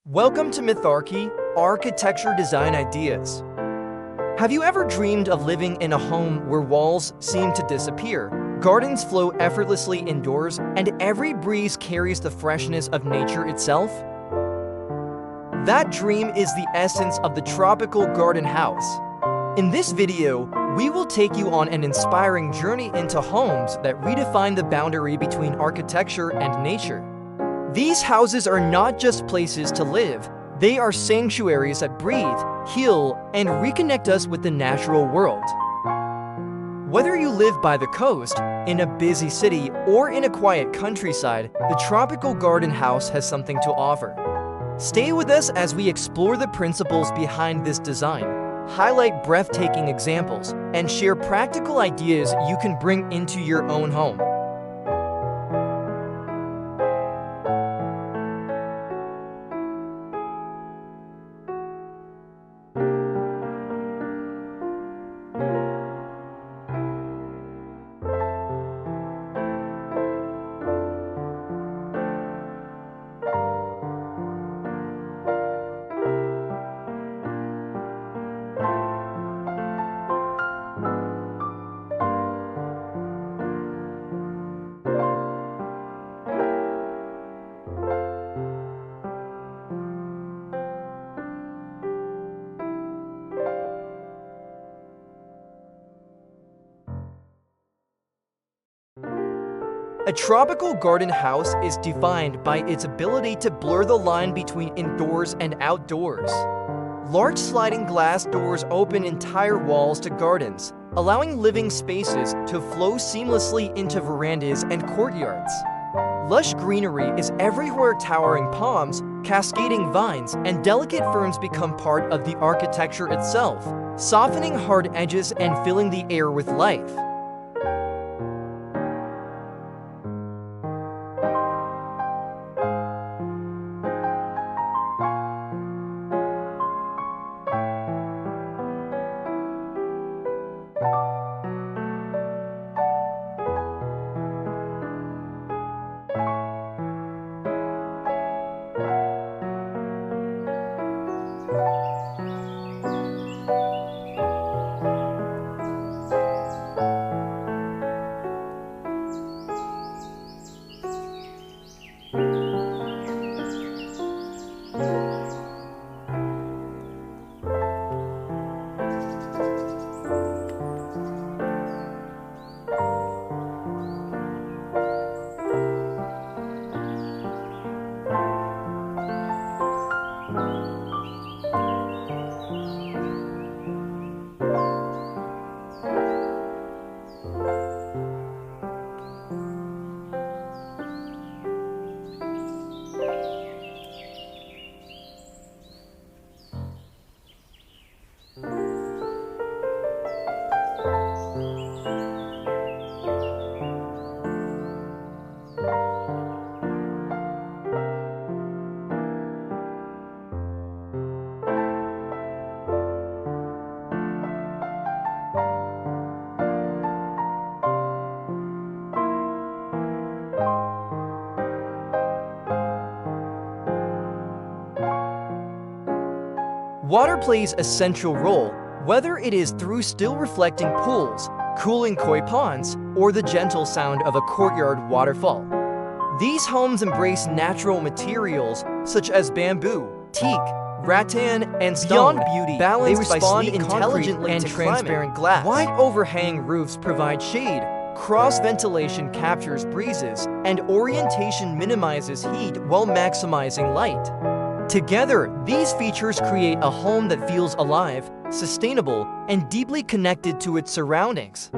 Welcome to Mytharchy, Architecture Design Ideas. Have you ever dreamed of living in a home where walls seem to disappear, gardens flow effortlessly indoors, and every breeze carries the freshness of nature itself? That dream is the essence of the tropical garden house. In this video, we will take you on an inspiring journey into homes that redefine the boundary between architecture and nature. These houses are not just places to live, they are sanctuaries that breathe, heal, and reconnect us with the natural world. Whether you live by the coast, in a busy city, or in a quiet countryside, the tropical garden house has something to offer. Stay with us as we explore the principles behind this design, highlight breathtaking examples, and share practical ideas you can bring into your own home. A tropical garden house is defined by its ability to blur the line between indoors and outdoors. Large sliding glass doors open entire walls to gardens, allowing living spaces to flow seamlessly into verandas and courtyards. Lush greenery is everywhere, towering palms, cascading vines, and delicate ferns become part of the architecture itself, softening hard edges and filling the air with life. Water plays a central role, whether it is through still reflecting pools, cooling koi ponds, or the gentle sound of a courtyard waterfall. These homes embrace natural materials such as bamboo, teak, rattan, and stone. Beyond beauty, balanced by sleek intelligently and transparent glass. Wide overhang roofs provide shade, cross-ventilation captures breezes, and orientation minimizes heat while maximizing light. Together, these features create a home that feels alive, sustainable, and deeply connected to its surroundings.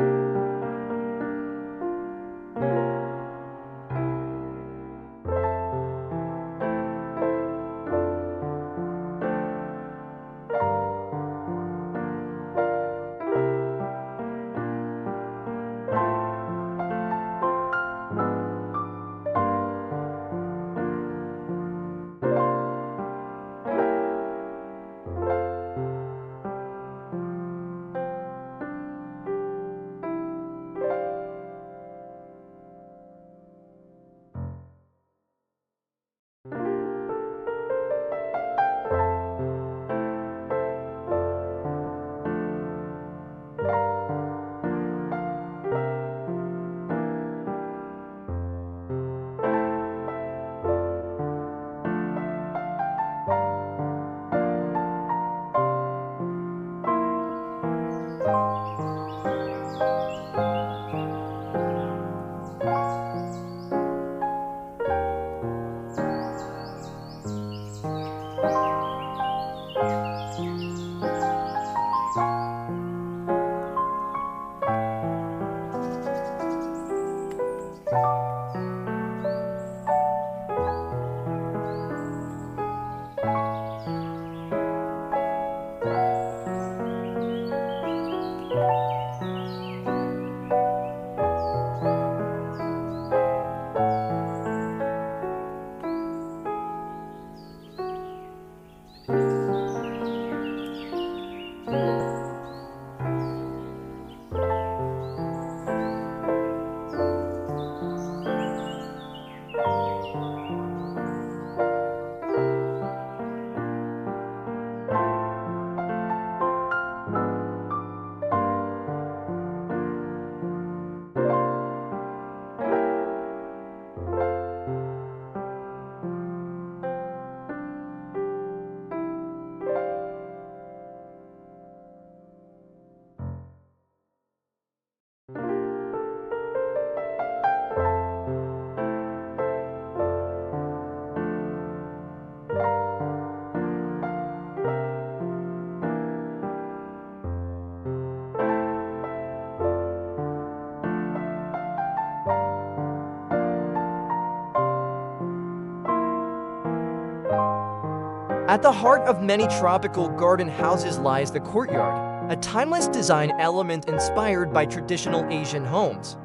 At the heart of many tropical garden houses lies the courtyard, a timeless design element inspired by traditional Asian homes.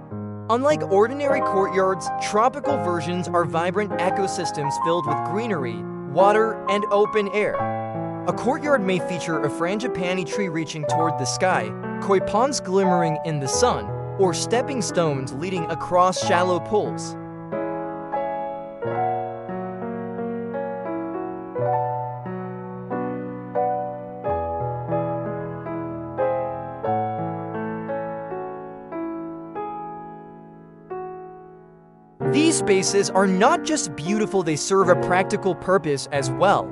Unlike ordinary courtyards, tropical versions are vibrant ecosystems filled with greenery, water, and open air. A courtyard may feature a frangipani tree reaching toward the sky, koi ponds glimmering in the sun, or stepping stones leading across shallow pools. These spaces are not just beautiful, they serve a practical purpose as well.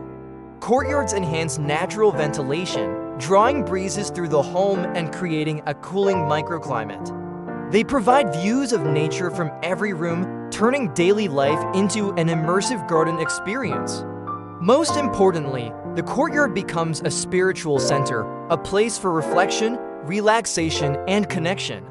Courtyards enhance natural ventilation, drawing breezes through the home and creating a cooling microclimate. They provide views of nature from every room, turning daily life into an immersive garden experience. Most importantly, the courtyard becomes a spiritual center, a place for reflection, relaxation, and connection.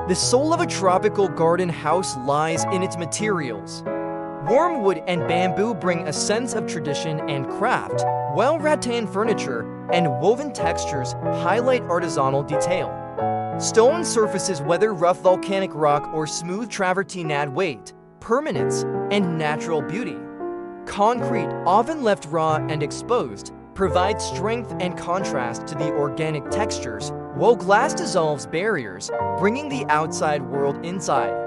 The soul of a tropical garden house lies in its materials. Warm wood and bamboo bring a sense of tradition and craft, while rattan furniture and woven textures highlight artisanal detail. Stone surfaces, whether rough volcanic rock or smooth travertine, add weight, permanence, and natural beauty. Concrete, often left raw and exposed, provides strength and contrast to the organic textures, while glass dissolves barriers, bringing the outside world inside.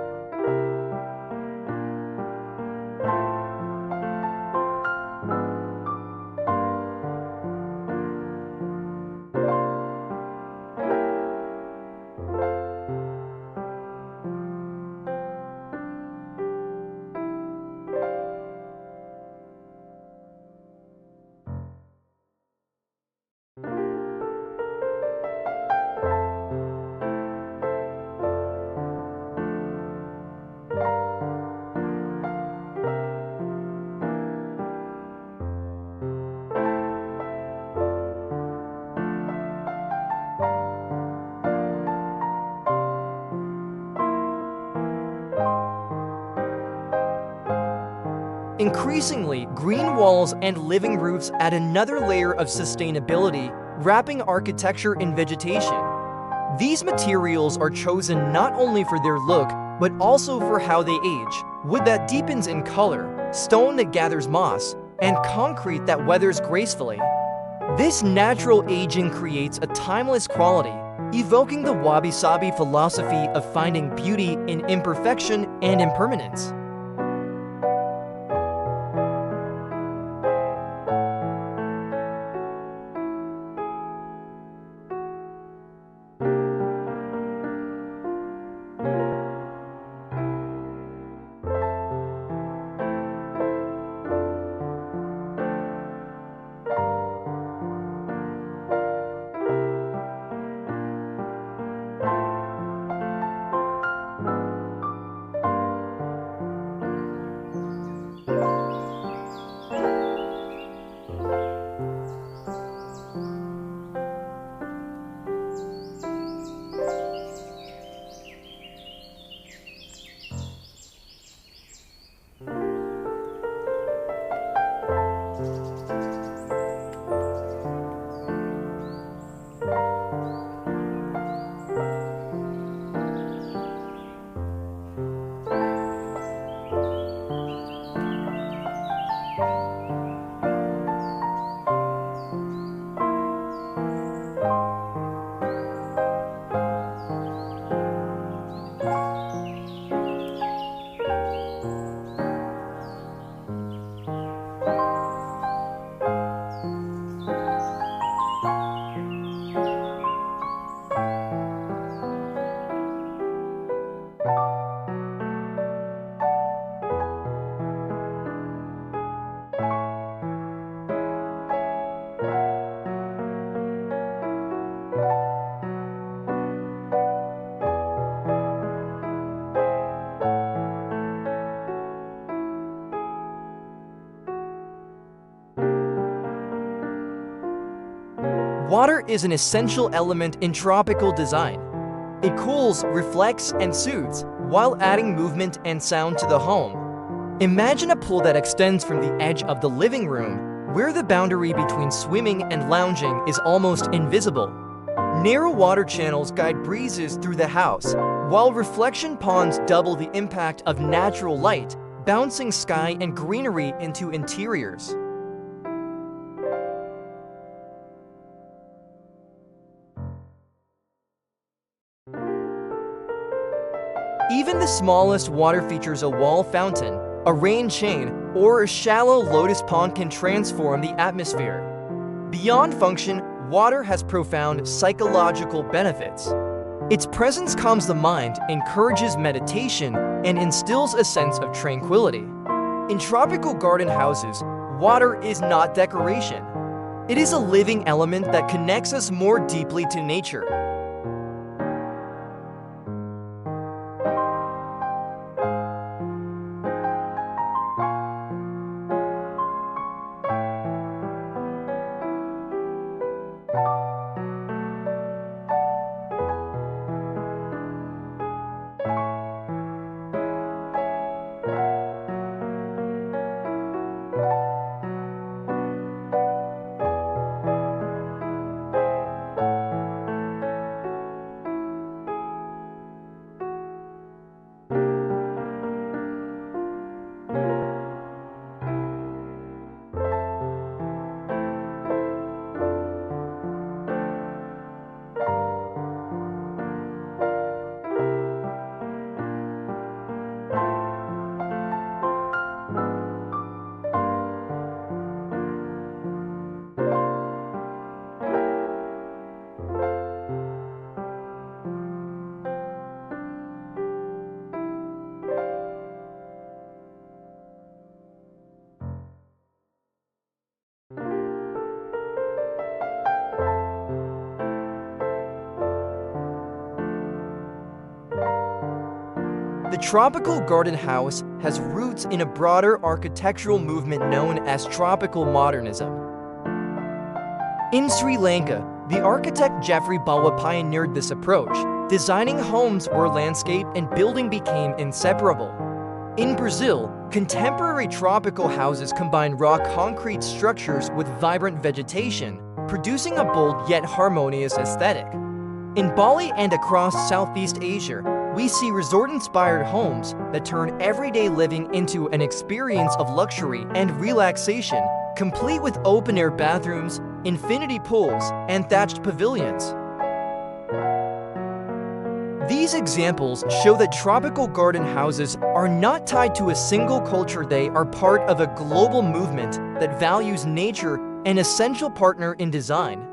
Increasingly, green walls and living roofs add another layer of sustainability, wrapping architecture in vegetation. These materials are chosen not only for their look, but also for how they age: wood that deepens in color, stone that gathers moss, and concrete that weathers gracefully. This natural aging creates a timeless quality, evoking the wabi-sabi philosophy of finding beauty in imperfection and impermanence. Water is an essential element in tropical design. It cools, reflects, and soothes, while adding movement and sound to the home. Imagine a pool that extends from the edge of the living room, where the boundary between swimming and lounging is almost invisible. Narrow water channels guide breezes through the house, while reflection ponds double the impact of natural light, bouncing sky and greenery into interiors. Even the smallest water features a wall fountain, a rain chain, or a shallow lotus pond can transform the atmosphere. Beyond function, water has profound psychological benefits. Its presence calms the mind, encourages meditation, and instills a sense of tranquility. In tropical garden houses, water is not decoration. It is a living element that connects us more deeply to nature. The tropical garden house has roots in a broader architectural movement known as tropical modernism. In Sri Lanka, the architect Geoffrey Bawa pioneered this approach, designing homes where landscape and building became inseparable. In Brazil, contemporary tropical houses combine raw concrete structures with vibrant vegetation, producing a bold yet harmonious aesthetic. In Bali and across Southeast Asia, we see resort-inspired homes that turn everyday living into an experience of luxury and relaxation, complete with open-air bathrooms, infinity pools, and thatched pavilions. These examples show that tropical garden houses are not tied to a single culture. They are part of a global movement that values nature, an essential partner in design.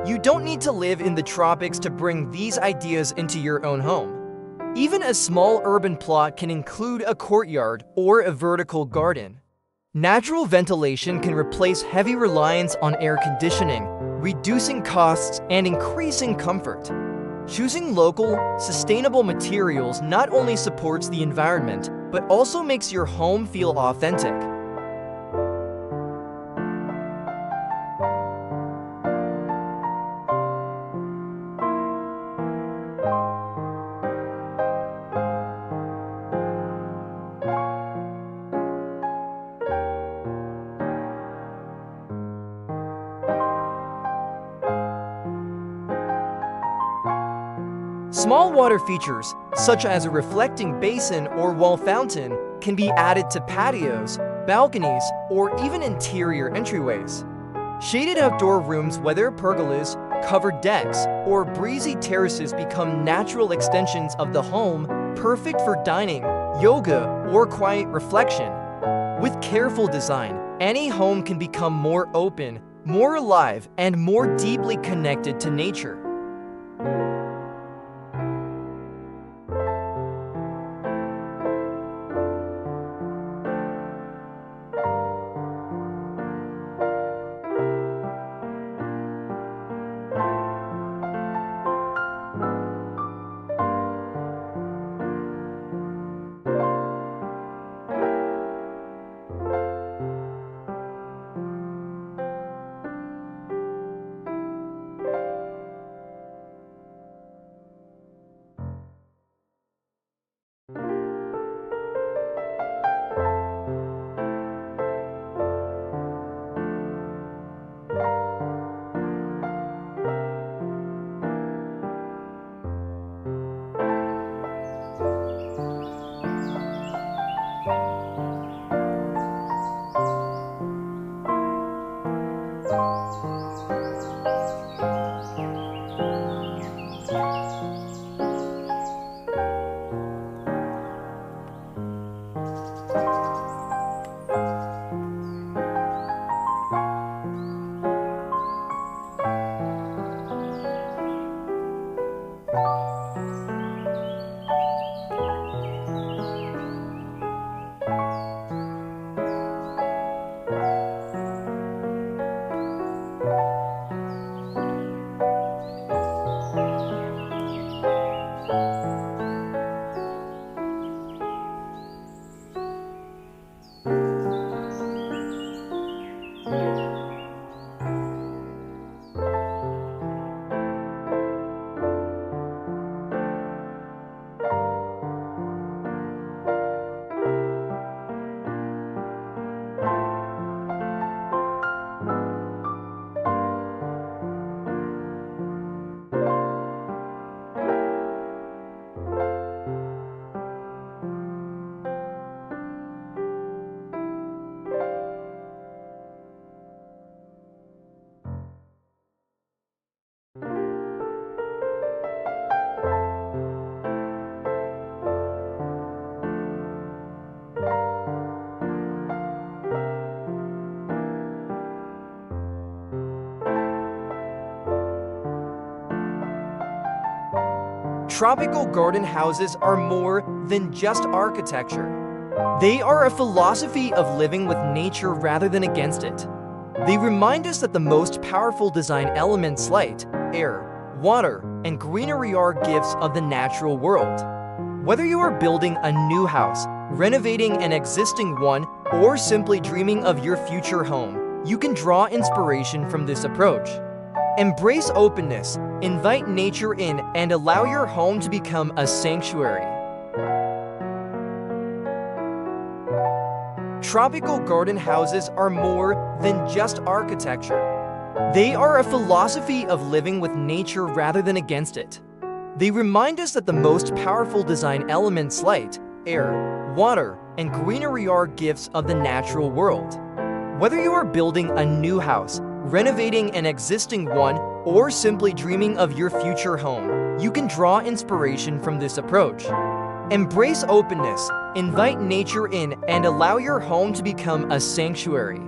You don't need to live in the tropics to bring these ideas into your own home. Even a small urban plot can include a courtyard or a vertical garden. Natural ventilation can replace heavy reliance on air conditioning, reducing costs and increasing comfort. Choosing local, sustainable materials not only supports the environment, but also makes your home feel authentic. Small water features, such as a reflecting basin or wall fountain, can be added to patios, balconies, or even interior entryways. Shaded outdoor rooms, whether pergolas, covered decks, or breezy terraces, become natural extensions of the home, perfect for dining, yoga, or quiet reflection. With careful design, any home can become more open, more alive, and more deeply connected to nature. Tropical garden houses are more than just architecture. They are a philosophy of living with nature rather than against it. They remind us that the most powerful design elements, light, air, water, and greenery, are gifts of the natural world. Whether you are building a new house, renovating an existing one, or simply dreaming of your future home, you can draw inspiration from this approach. Embrace openness, invite nature in, and allow your home to become a sanctuary. Tropical garden houses are more than just architecture. They are a philosophy of living with nature rather than against it. They remind us that the most powerful design elements, light, air, water, and greenery, are gifts of the natural world. Whether you are building a new house, renovating an existing one, or simply dreaming of your future home, you can draw inspiration from this approach. Embrace openness, invite nature in, and allow your home to become a sanctuary.